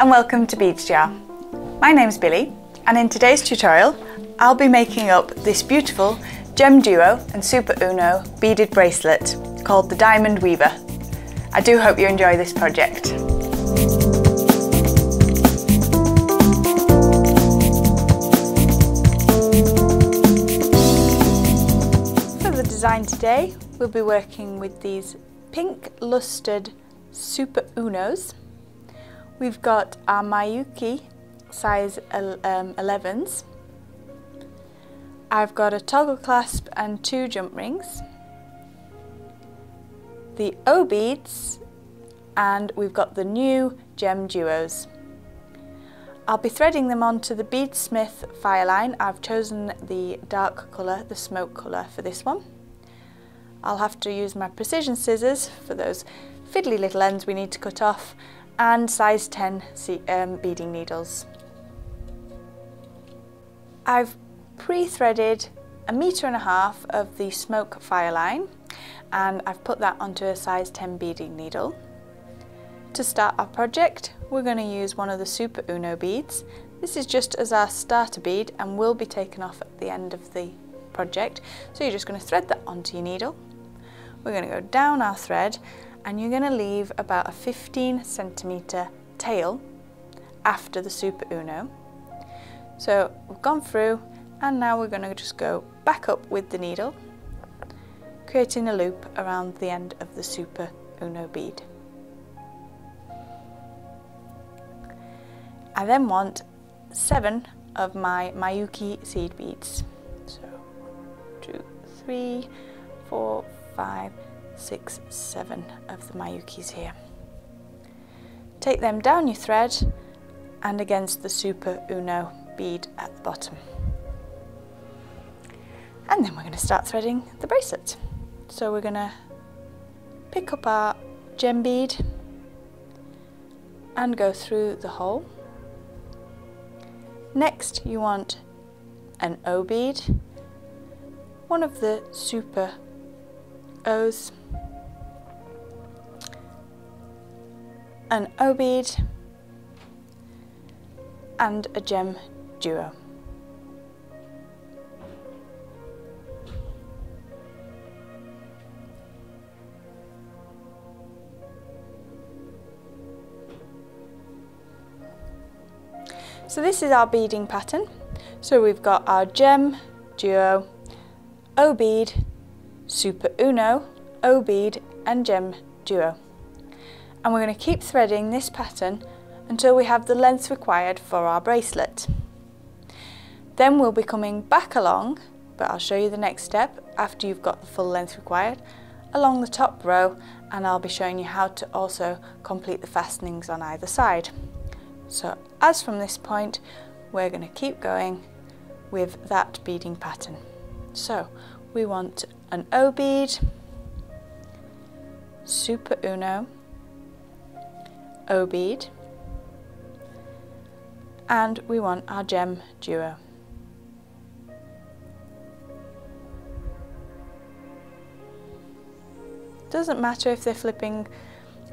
and welcome to Beads Jar. My name's Billy, and in today's tutorial I'll be making up this beautiful GemDuo and SuperUno beaded bracelet called the Deamond Weaver. I do hope you enjoy this project. For the design today we'll be working with these pink lustered SuperUnos. We've got our Miyuki size 11s. I've got a toggle clasp and 2 jump rings, the O beads, and we've got the new GemDuos. I'll be threading them onto the Beadsmith Fireline. I've chosen the dark colour, the smoke colour for this one. I'll have to use my precision scissors for those fiddly little ends we need to cut off, and size 10 beading needles. I've pre-threaded 1.5 meters of the smoke Fireline, and I've put that onto a size 10 beading needle. To start our project, we're going to use one of the SuperUno beads. This is just as our starter bead and will be taken off at the end of the project. So you're just going to thread that onto your needle. We're going to go down our thread, and you're going to leave about a 15 centimeter tail after the SuperUno. So we've gone through, and now we're going to just go back up with the needle, creating a loop around the end of the SuperUno bead. I then want 7 of my Miyuki seed beads. So 1, 2, 3, 4, 5, 6, 7 of the Miyukis here. Take them down your thread and against the SuperUno bead at the bottom. And then we're going to start threading the bracelet. So we're going to pick up our gem bead and go through the hole. Next you want an O bead, one of the Super O's, an O bead, and a GemDuo. So this is our beading pattern. So we've got our GemDuo, O bead, SuperUno, O bead, and GemDuo. And we're going to keep threading this pattern until we have the length required for our bracelet. Then we'll be coming back along, but I'll show you the next step after you've got the full length required, along the top row, and I'll be showing you how to also complete the fastenings on either side. So as from this point, we're going to keep going with that beading pattern. So we want an O bead, SuperUno, O bead, and we want our GemDuo. Doesn't matter if they're flipping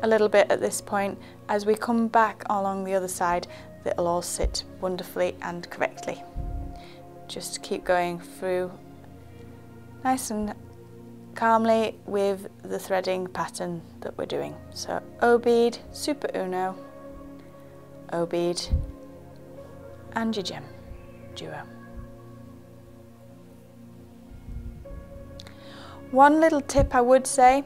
a little bit at this point. As we come back along the other side, it'll all sit wonderfully and correctly. Just keep going through nice and calmly with the threading pattern that we're doing. So O bead, SuperUno, O bead, and your GemDuo. One little tip I would say: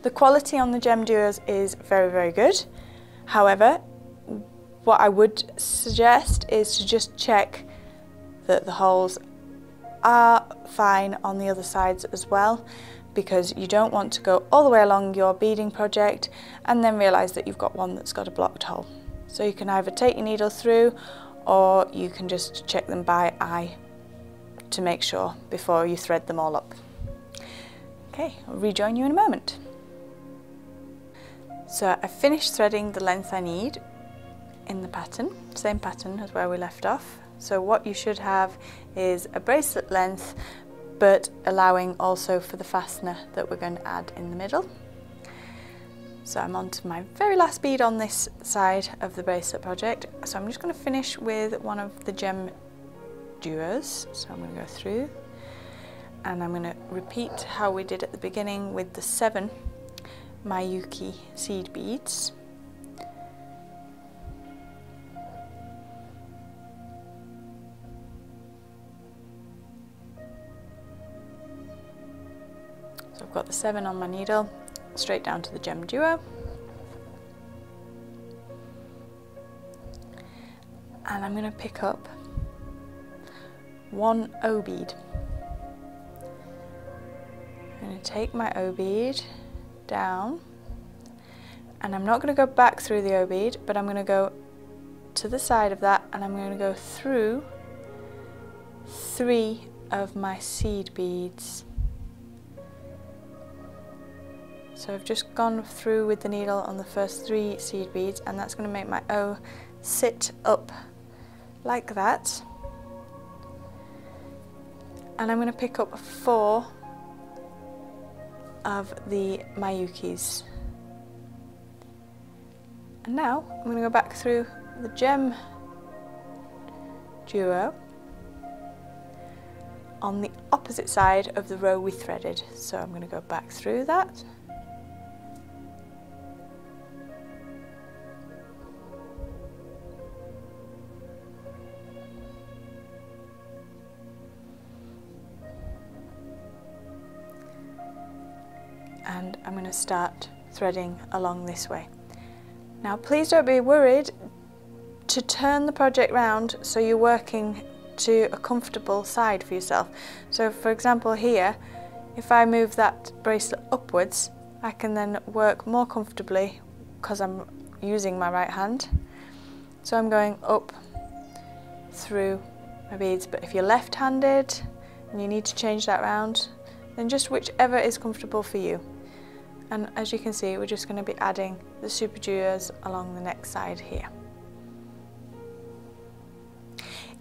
the quality on the GemDuos is very, very good. However, what I would suggest is to just check that the holes are fine on the other sides as well, because you don't want to go all the way along your beading project and then realise that you've got one that's got a blocked hole. So you can either take your needle through, or you can just check them by eye to make sure before you thread them all up. Okay, I'll rejoin you in a moment. So I finished threading the length I need in the pattern, same pattern as where we left off. So what you should have is a bracelet length, but allowing also for the fastener that we're going to add in the middle. So I'm on to my very last bead on this side of the bracelet project. So I'm just going to finish with one of the GemDuos. So I'm going to go through and I'm going to repeat how we did at the beginning with the 7 Miyuki seed beads. So I've got the 7 on my needle, straight down to the GemDuo. And I'm going to pick up 1 O bead. I'm going to take my O bead down, and I'm not going to go back through the O bead, but I'm going to go to the side of that, and I'm going to go through 3 of my seed beads. So I've just gone through with the needle on the first 3 seed beads, and that's going to make my O sit up like that. And I'm going to pick up 4 of the Miyukis. And now I'm going to go back through the GemDuo on the opposite side of the row we threaded. So I'm going to go back through that. And I'm going to start threading along this way. Now please don't be worried to turn the project round so you're working to a comfortable side for yourself. So for example here, if I move that bracelet upwards, I can then work more comfortably because I'm using my right hand. So I'm going up through my beads, but if you're left-handed and you need to change that round, then just whichever is comfortable for you. And as you can see, we're just going to be adding the SuperUnos along the next side here.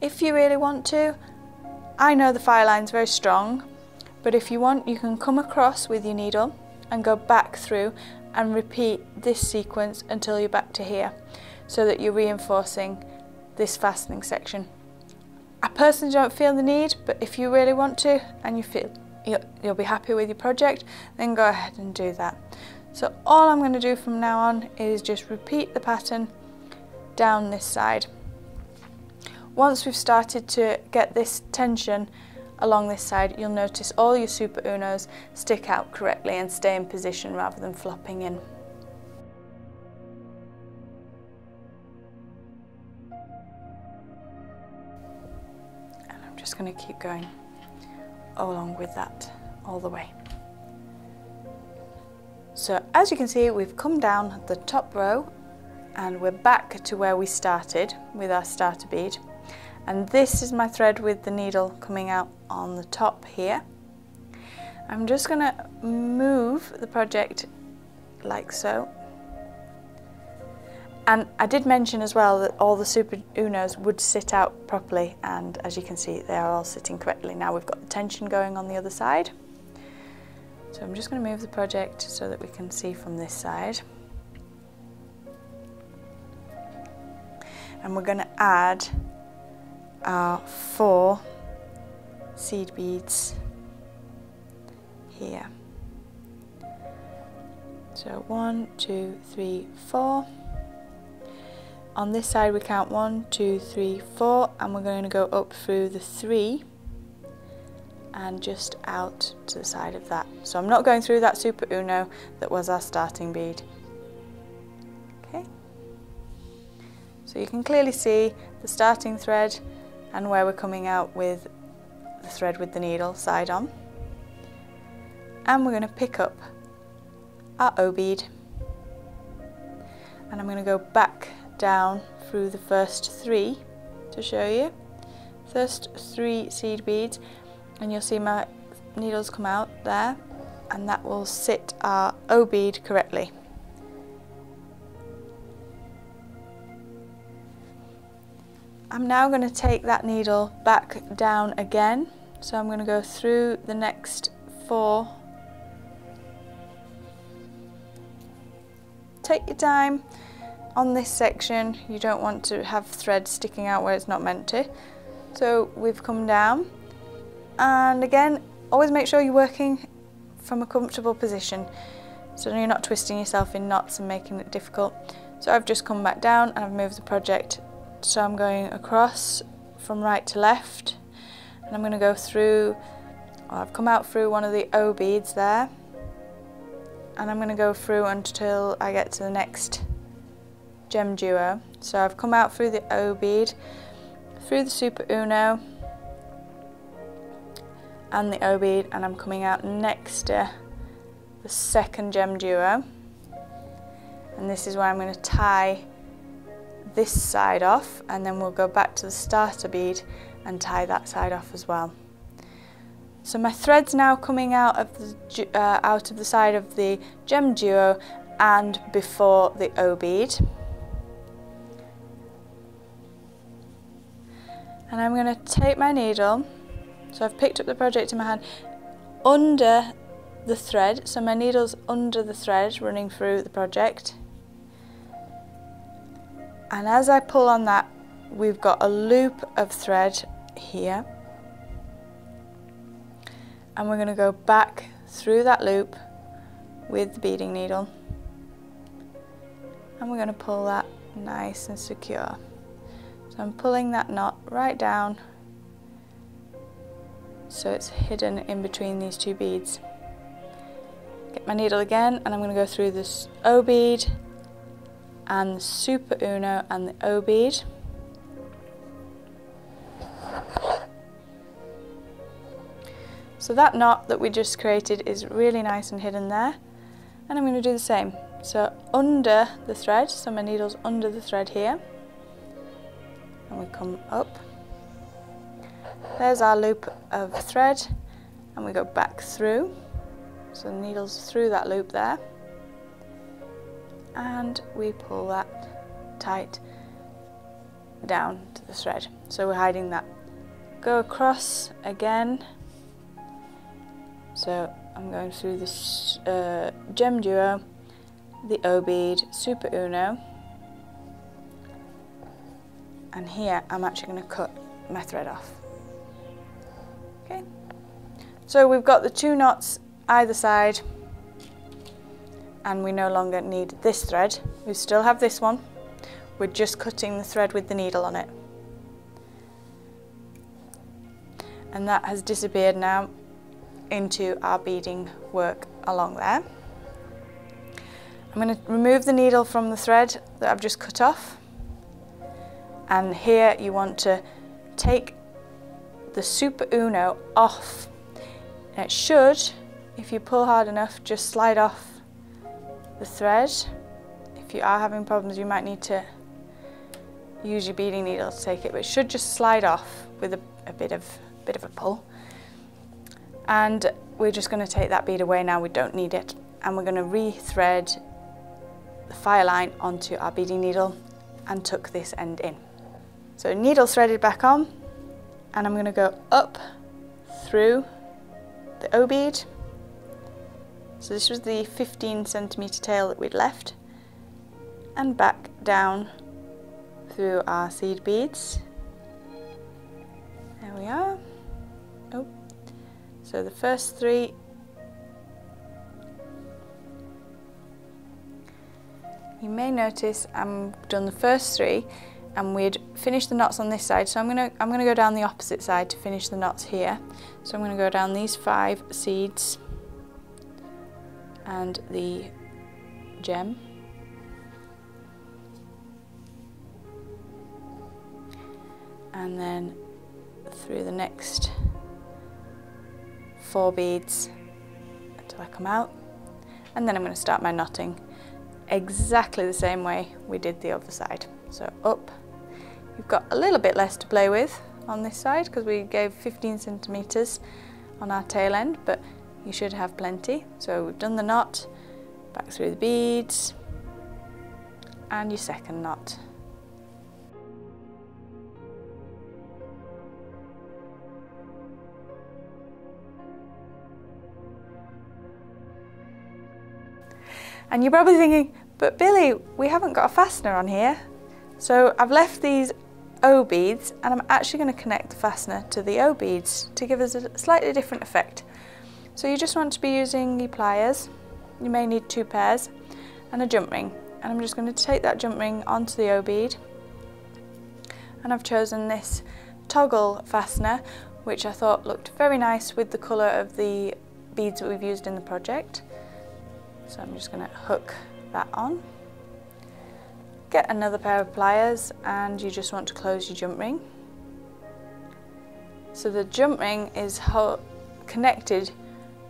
If you really want to, I know the Fireline is very strong, but if you want, you can come across with your needle and go back through and repeat this sequence until you're back to here, so that you're reinforcing this fastening section. I personally don't feel the need, but if you really want to and you feel you'll be happy with your project, then go ahead and do that. So all I'm going to do from now on is just repeat the pattern down this side. Once we've started to get this tension along this side, you'll notice all your SuperUnos stick out correctly and stay in position rather than flopping in. And I'm just going to keep going along with that all the way. So as you can see, we've come down the top row and we're back to where we started with our starter bead, and this is my thread with the needle coming out on the top here. I'm just going to move the project like so. And I did mention as well that all the SuperUnos would sit out properly, and as you can see, they are all sitting correctly. Now we've got the tension going on the other side. So I'm just going to move the project so that we can see from this side. And we're going to add our 4 seed beads here. So 1, 2, 3, 4. On this side we count 1, 2, 3, 4, and we're going to go up through the 3 and just out to the side of that. So I'm not going through that SuperUno that was our starting bead. Okay. So you can clearly see the starting thread and where we're coming out with the thread with the needle side on. And we're going to pick up our O bead, and I'm going to go back down through the first 3 to show you. First 3 seed beads, and you'll see my needles come out there, and that will sit our O bead correctly. I'm now going to take that needle back down again, so I'm going to go through the next 4 take your time on this section. You don't want to have thread sticking out where it's not meant to. So we've come down, and again, always make sure you're working from a comfortable position so you're not twisting yourself in knots and making it difficult. So I've just come back down and I've moved the project, so I'm going across from right to left, and I'm going to go through, well, I've come out through one of the O beads there, and I'm going to go through until I get to the next GemDuo. So I've come out through the O bead, through the SuperUno and the O bead, and I'm coming out next to the second GemDuo, and this is where I'm going to tie this side off, and then we'll go back to the starter bead and tie that side off as well. So my thread's now coming out of the side of the GemDuo and before the O bead. And I'm going to take my needle, so I've picked up the project in my hand, under the thread, so my needle's under the thread running through the project. And as I pull on that, we've got a loop of thread here. And we're going to go back through that loop with the beading needle. And we're going to pull that nice and secure. So I'm pulling that knot right down so it's hidden in between these two beads. Get my needle again, and I'm going to go through this O bead and the SuperUno and the O bead. So that knot that we just created is really nice and hidden there, and I'm going to do the same. So under the thread, so my needle's under the thread here, and we come up. There's our loop of thread, and we go back through. So the needle's through that loop there, and we pull that tight down to the thread. So we're hiding that. Go across again. So I'm going through this GemDuo, the O bead, SuperUno, and here I'm actually going to cut my thread off. Okay, so we've got the two knots either side, and we no longer need this thread. We still have this one, we're just cutting the thread with the needle on it, and that has disappeared now into our beading work along there. I'm going to remove the needle from the thread that I've just cut off, and here you want to take the SuperUno off. And it should, if you pull hard enough, just slide off the thread. If you are having problems, you might need to use your beading needle to take it, but it should just slide off with a bit of a pull. And we're just going to take that bead away now, we don't need it, and we're going to re-thread the Fireline onto our beading needle and tuck this end in. So needle threaded back on, and I'm going to go up through the O bead. So this was the 15cm tail that we'd left, and back down through our seed beads. There we are. Oh. So the first three, you may notice I've done the first three, and we'd finished the knots on this side, so I'm gonna go down the opposite side to finish the knots here. So I'm gonna go down these 5 seeds and the gem, and then through the next 4 beads until I come out, and then I'm going to start my knotting exactly the same way we did the other side. So up, you've got a little bit less to play with on this side because we gave 15 centimeters on our tail end, but you should have plenty. So we've done the knot, back through the beads, and your second knot. And you're probably thinking, But Billy, we haven't got a fastener on here. So I've left these O beads and I'm actually going to connect the fastener to the O beads to give us a slightly different effect. So you just want to be using your pliers. You may need 2 pairs and a jump ring. And I'm just going to take that jump ring onto the O bead. And I've chosen this toggle fastener, which I thought looked very nice with the colour of the beads that we've used in the project. So I'm just going to hook that on. Get another pair of pliers and you just want to close your jump ring. So the jump ring is connected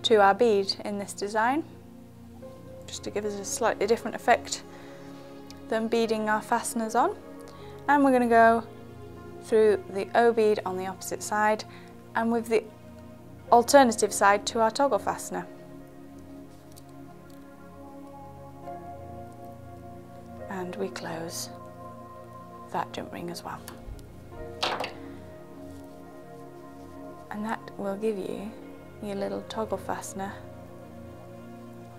to our bead in this design, just to give us a slightly different effect than beading our fasteners on. And we're going to go through the O bead on the opposite side and with the alternative side to our toggle fastener. And we close that jump ring as well. And that will give you your little toggle fastener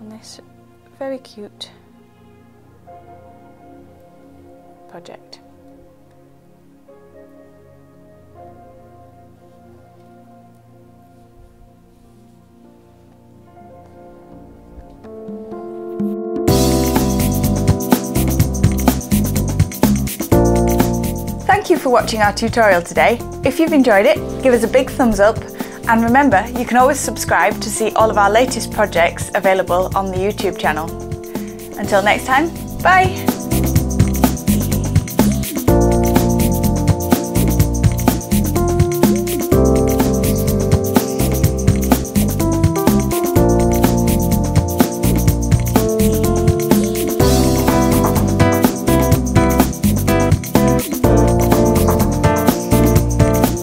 on this very cute project. Thank you for watching our tutorial today. If you've enjoyed it, give us a big thumbs up, and remember, you can always subscribe to see all of our latest projects available on the YouTube channel. Until next time, bye!